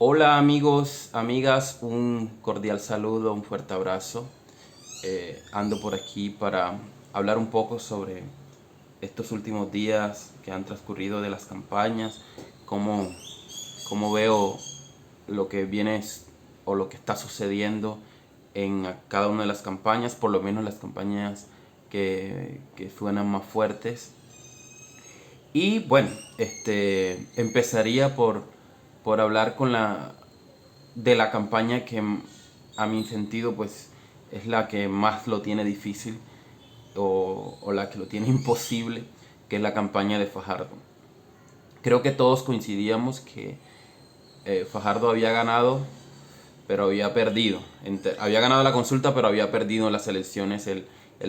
Hola amigos, amigas, un cordial saludo, un fuerte abrazo. Ando por aquí para hablar un poco sobre estos últimos días que han transcurrido de las campañas, cómo, cómo veo lo que viene o lo que está sucediendo en cada una de las campañas, por lo menos las campañas que suenan más fuertes. Y bueno, empezaría por hablar de la campaña que a mi sentido pues es la que más lo tiene difícil o la que lo tiene imposible, que es la campaña de Fajardo. Creo que todos coincidíamos que Fajardo había ganado, pero había perdido. Había ganado la consulta, pero había perdido en las elecciones el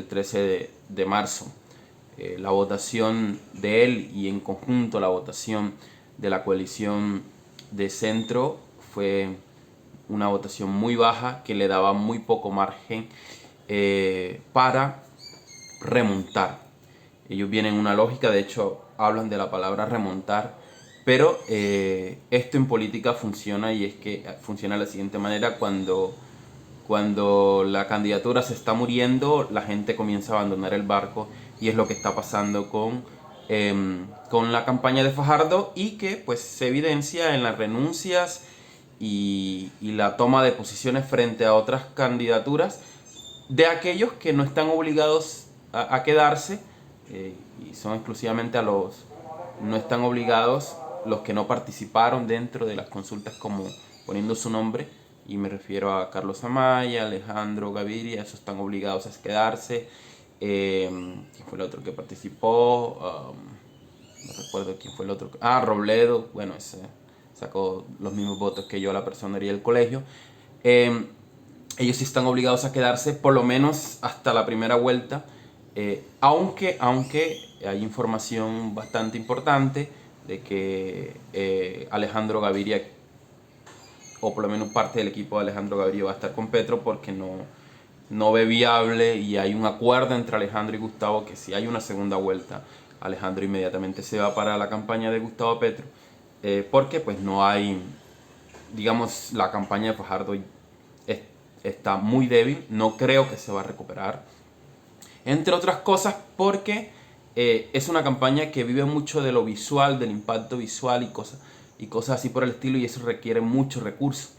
13 de marzo. La votación de él y en conjunto la votación de la coalición de centro fue una votación muy baja que le daba muy poco margen para remontar. Ellos vienen en una lógica, de hecho hablan de la palabra remontar, pero esto en política funciona y es que funciona de la siguiente manera: cuando la candidatura se está muriendo, la gente comienza a abandonar el barco y es lo que está pasando con la campaña de Fajardo y que pues se evidencia en las renuncias y la toma de posiciones frente a otras candidaturas de aquellos que no están obligados a quedarse y son exclusivamente no están obligados los que no participaron dentro de las consultas como poniendo su nombre, y me refiero a Carlos Amaya, Alejandro Gaviria, esos están obligados a quedarse. ¿Quién fue el otro que participó? No recuerdo quién fue el otro. Ah, Robledo, bueno, ese sacó los mismos votos que yo a la personería del colegio. Eh, Ellos sí están obligados a quedarse por lo menos hasta la primera vuelta, aunque hay información bastante importante de que Alejandro Gaviria, o por lo menos parte del equipo de Alejandro Gaviria, va a estar con Petro porque no ve viable, y hay un acuerdo entre Alejandro y Gustavo que si hay una segunda vuelta, Alejandro inmediatamente se va para la campaña de Gustavo Petro, porque pues no hay, digamos, la campaña de Fajardo es- está muy débil, no creo que se va a recuperar. Entre otras cosas porque es una campaña que vive mucho de lo visual, del impacto visual y cosas así por el estilo, y eso requiere muchos recursos.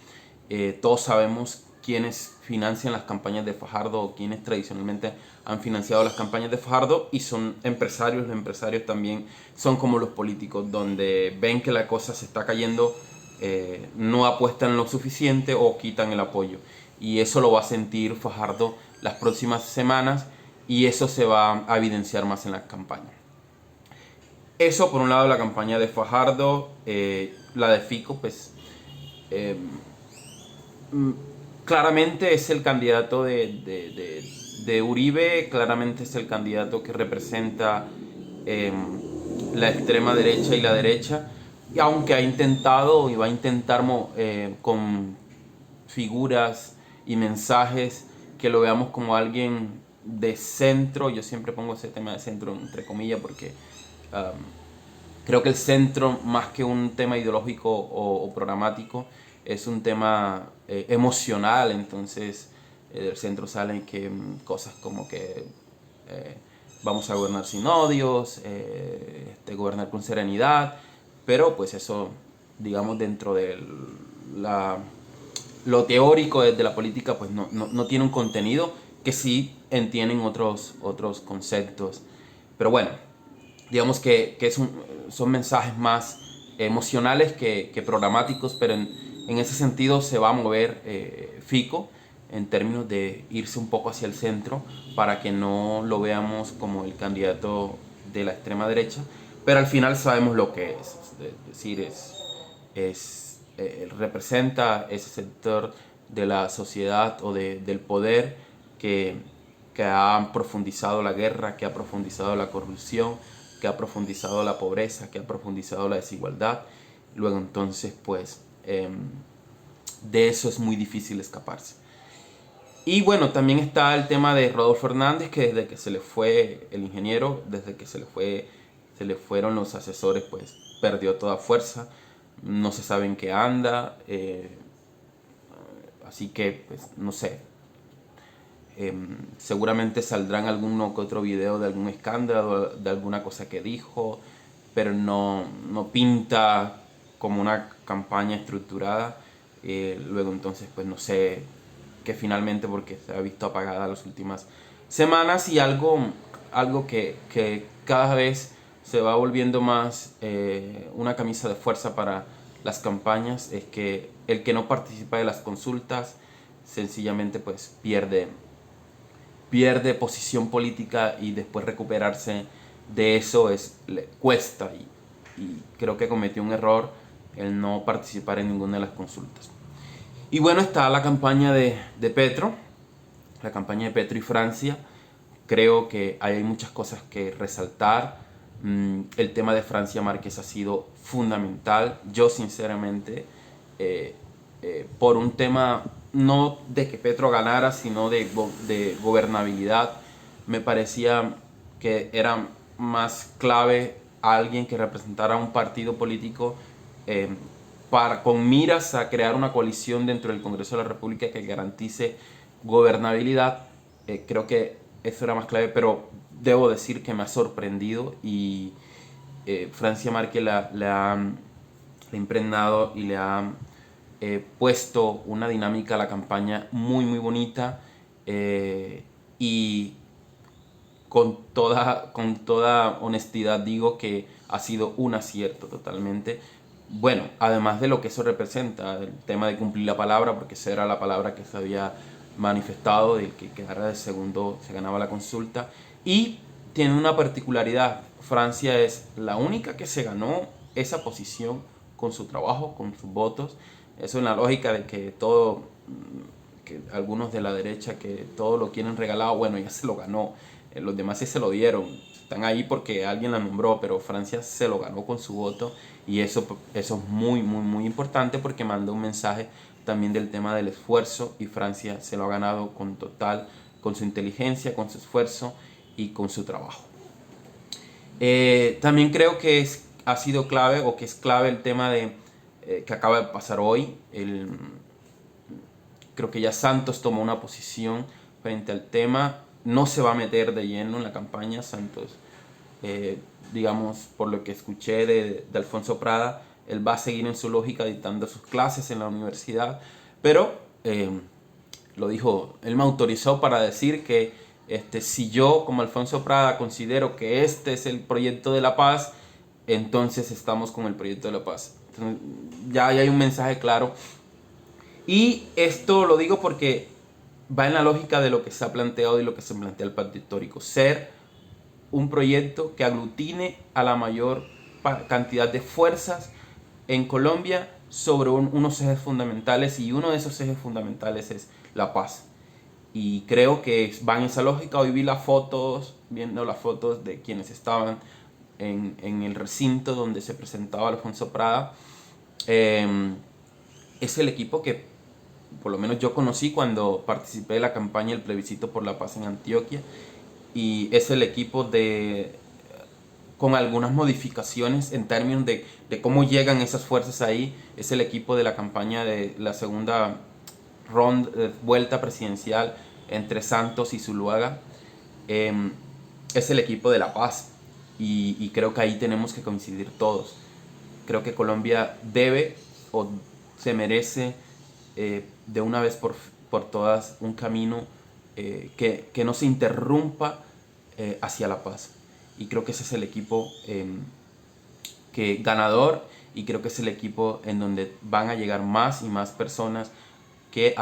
Todos sabemos quiénes financian las campañas de Fajardo o quiénes tradicionalmente han financiado las campañas de Fajardo, y son empresarios. Los empresarios también son como los políticos, donde ven que la cosa se está cayendo, no apuestan lo suficiente o quitan el apoyo. Y eso lo va a sentir Fajardo las próximas semanas y eso se va a evidenciar más en la campaña. Eso por un lado la campaña de Fajardo. La de Fico pues eh, claramente es el candidato de Uribe, claramente es el candidato que representa eh, la extrema derecha y la derecha, y aunque ha intentado y va a intentar con figuras y mensajes que lo veamos como alguien de centro. Yo siempre pongo ese tema de centro entre comillas porque um, creo que el centro, más que un tema ideológico o programático, es un tema emocional. Entonces del centro salen cosas como que eh, vamos a gobernar sin odios, gobernar con serenidad, pero pues eso, digamos, dentro de la, lo teórico de la política, pues no tiene un contenido que sí entienden otros conceptos. Pero bueno, digamos que son mensajes más emocionales que programáticos, pero en ese sentido se va a mover Fico en términos de irse un poco hacia el centro para que no lo veamos como el candidato de la extrema derecha, pero al final sabemos lo que es decir, representa ese sector de la sociedad o del poder que, que ha profundizado la guerra, que ha profundizado la corrupción, que ha profundizado la pobreza, que ha profundizado la desigualdad. Luego entonces pues de eso es muy difícil escaparse. Y bueno, también está el tema de Rodolfo Hernández, que desde que se le fue el ingeniero, desde que se le fueron los asesores, pues perdió toda fuerza. no se sabe en qué anda, así que pues, no sé. Seguramente saldrán alguno que otro video de algún escándalo, de alguna cosa que dijo, pero no pinta como una campaña estructurada. Luego entonces pues no sé qué finalmente, porque se ha visto apagada las últimas semanas. Y algo que cada vez se va volviendo más una camisa de fuerza para las campañas es que el que no participa de las consultas sencillamente pues pierde posición política, y después recuperarse de eso le cuesta, y creo que cometió un error el no participar en ninguna de las consultas. Y bueno, está la campaña de Petro, la campaña de Petro y Francia. Creo que hay muchas cosas que resaltar. El tema de Francia Márquez ha sido fundamental. Yo sinceramente, eh, por un tema no de que Petro ganara, sino de gobernabilidad, me parecía que era más clave a alguien que representara un partido político, eh, con miras a crear una coalición dentro del Congreso de la República que garantice gobernabilidad. Creo que eso era más clave, pero debo decir que me ha sorprendido, y Francia Márquez le ha impregnado y le ha puesto una dinámica a la campaña muy muy bonita, y con toda honestidad digo que ha sido un acierto totalmente. Bueno, además de lo que eso representa, el tema de cumplir la palabra, porque esa era la palabra que se había manifestado, del que quedara de segundo se ganaba la consulta. Y tiene una particularidad: Francia es la única que se ganó esa posición con su trabajo, con sus votos. Eso en la lógica de que todo, que algunos de la derecha que todo lo quieren regalado, bueno, ya se lo ganó. Los demás sí se lo dieron, están ahí porque alguien la nombró, pero Francia se lo ganó con su voto, y eso es muy muy muy importante, porque manda un mensaje también del tema del esfuerzo, y Francia se lo ha ganado con su inteligencia, con su esfuerzo y con su trabajo. También creo que ha sido clave, o que es clave, el tema que acaba de pasar hoy. Creo que ya Santos tomó una posición frente al tema. No se va a meter de lleno en la campaña. Santos, digamos, por lo que escuché de Alfonso Prada, él va a seguir en su lógica dictando sus clases en la universidad, pero lo dijo, él me autorizó para decir que si yo, como Alfonso Prada, considero que este es el proyecto de la paz, entonces estamos con el proyecto de la paz. Entonces, ya hay un mensaje claro. Y esto lo digo porque va en la lógica de lo que se ha planteado y lo que se plantea el pacto histórico: ser un proyecto que aglutine a la mayor cantidad de fuerzas en Colombia sobre unos ejes fundamentales, y uno de esos ejes fundamentales es la paz. Y creo que va en esa lógica. Hoy vi viendo las fotos de quienes estaban en el recinto donde se presentaba Alfonso Prada. Es el equipo que por lo menos yo conocí cuando participé de la campaña del plebiscito por la paz en Antioquia, y es el equipo con algunas modificaciones en términos de cómo llegan esas fuerzas ahí. Es el equipo de la campaña de la segunda vuelta presidencial entre Santos y Zuluaga. Es el equipo de la paz, y creo que ahí tenemos que coincidir todos. Creo que Colombia debe, o se merece, de una vez por todas, un camino que no se interrumpa hacia la paz. Y creo que ese es el equipo ganador, y creo que es el equipo en donde van a llegar más y más personas que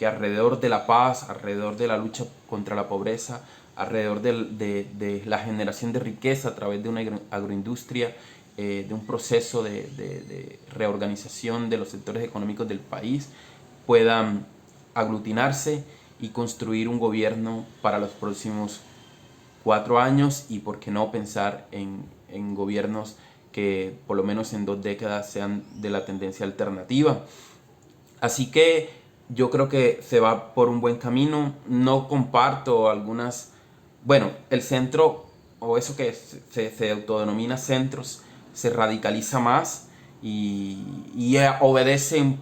alrededor de la paz, alrededor de la lucha contra la pobreza, alrededor de la generación de riqueza a través de una agroindustria, de un proceso de reorganización de los sectores económicos del país, puedan aglutinarse y construir un gobierno para los próximos 4 años, y por qué no pensar en gobiernos que por lo menos en 2 décadas sean de la tendencia alternativa. Así que yo creo que se va por un buen camino. No comparto bueno, el centro, o eso que se autodenomina centros, se radicaliza más, y obedece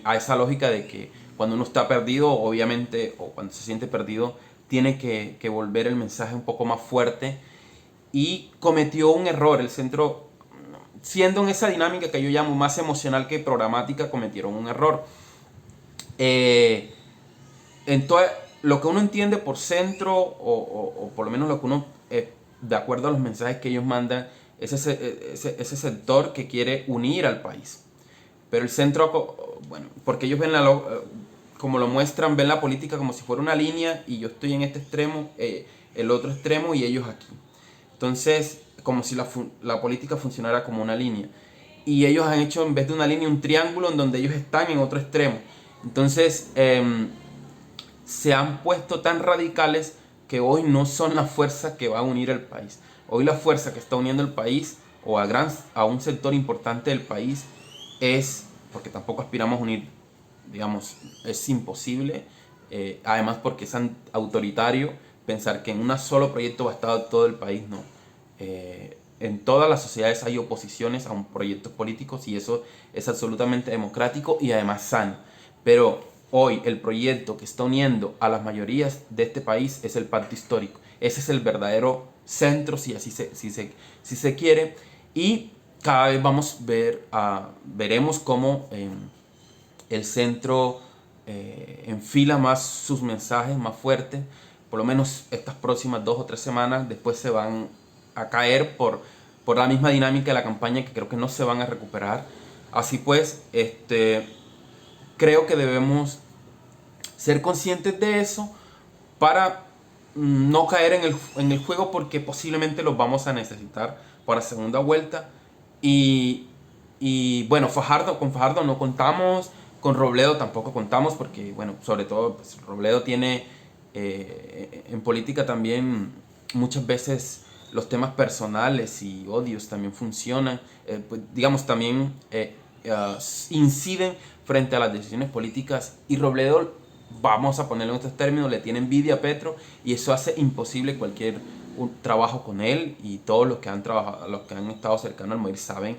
a esa lógica de que cuando uno está perdido, obviamente, o cuando se siente perdido, tiene que volver el mensaje un poco más fuerte, y cometió un error. El centro, siendo en esa dinámica que yo llamo más emocional que programática, cometieron un error. Entonces, lo que uno entiende por centro, o por lo menos lo que uno, de acuerdo a los mensajes que ellos mandan, es ese sector que quiere unir al país. Pero el centro, bueno, porque ellos ven como lo muestran, ven la política como si fuera una línea y yo estoy en este extremo, el otro extremo y ellos aquí. Entonces, como si la política funcionara como una línea. Y ellos han hecho, en vez de una línea, un triángulo en donde ellos están en otro extremo. Entonces, se han puesto tan radicales que hoy no son la fuerza que va a unir el país. Hoy la fuerza que está uniendo el país, o a un sector importante del país, es, porque tampoco aspiramos a unir, digamos, es imposible, además porque es autoritario pensar que en un solo proyecto va a estar todo el país, no. En todas las sociedades hay oposiciones a un proyecto político y eso es absolutamente democrático y además sano. Pero hoy el proyecto que está uniendo a las mayorías de este país es el pacto histórico. Ese es el verdadero centro, si si se quiere, y cada vez veremos cómo el centro enfila más sus mensajes más fuertes. Por lo menos estas próximas 2 o 3 semanas, después se van a caer por la misma dinámica de la campaña, que creo que no se van a recuperar. Así pues, creo que debemos ser conscientes de eso para no caer en el juego, porque posiblemente los vamos a necesitar para segunda vuelta. Y bueno, con Fajardo no contamos, con Robledo tampoco contamos, porque bueno, sobre todo pues, Robledo tiene en política también muchas veces los temas personales y odios también funcionan, pues, digamos también inciden frente a las decisiones políticas, y Robledo, vamos a ponerlo en estos términos, le tiene envidia a Petro, y eso hace imposible cualquier trabajo con él, y todos los que han trabajado, los que han estado cercanos al Moir saben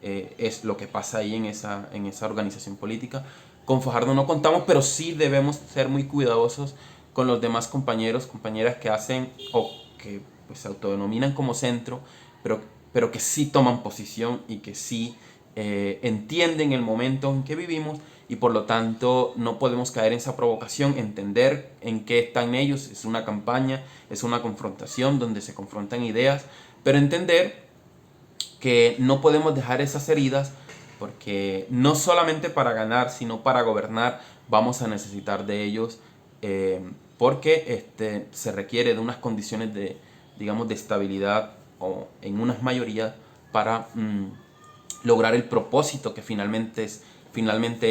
es lo que pasa ahí en esa organización política. Con Fajardo no contamos, pero sí debemos ser muy cuidadosos con los demás compañeras que hacen o que pues, se autodenominan como centro, pero que sí toman posición y que sí entienden el momento en que vivimos, y por lo tanto no podemos caer en esa provocación, entender en qué están ellos. Es una campaña, es una confrontación donde se confrontan ideas, pero entender que no podemos dejar esas heridas, porque no solamente para ganar, sino para gobernar vamos a necesitar de ellos, porque se requiere de unas condiciones digamos, de estabilidad o en unas mayorías para lograr el propósito que finalmente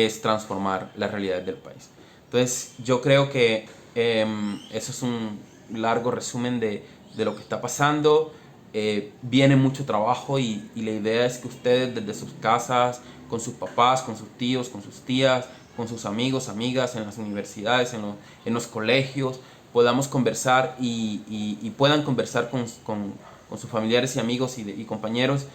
es transformar las realidades del país. Entonces yo creo que eso es un largo resumen de lo que está pasando. Viene mucho trabajo, y la idea es que ustedes desde sus casas, con sus papás, con sus tíos, con sus tías, con sus amigos, amigas, en las universidades, en los colegios, podamos conversar y puedan conversar con sus familiares y amigos y compañeros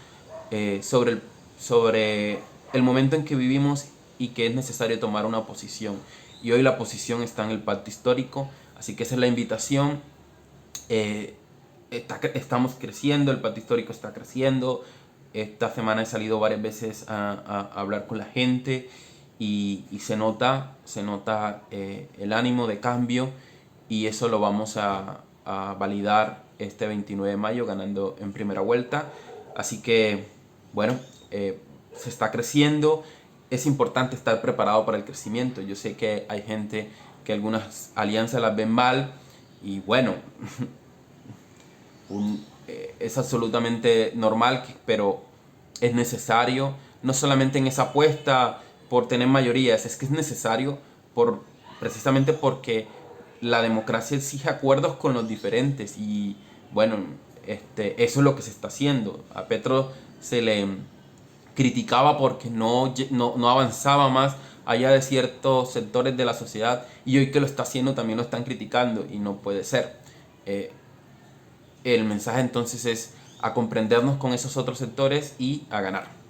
sobre el momento en que vivimos y que es necesario tomar una posición. Y hoy la posición está en el pacto histórico, así que esa es la invitación. Estamos creciendo, el pacto histórico está creciendo. Esta semana he salido varias veces a hablar con la gente, y se nota el ánimo de cambio, y eso lo vamos a validar este 29 de mayo ganando en primera vuelta. Así que bueno, se está creciendo. Es importante estar preparado para el crecimiento. Yo sé que hay gente que algunas alianzas las ven mal, y bueno, es absolutamente normal, pero es necesario, no solamente en esa apuesta por tener mayorías, es que es necesario precisamente porque la democracia exige acuerdos con los diferentes, y bueno, eso es lo que se está haciendo. A Petro se le criticaba porque no avanzaba más allá de ciertos sectores de la sociedad, y hoy que lo está haciendo también lo están criticando, y no puede ser. El mensaje entonces es a comprendernos con esos otros sectores y a ganar.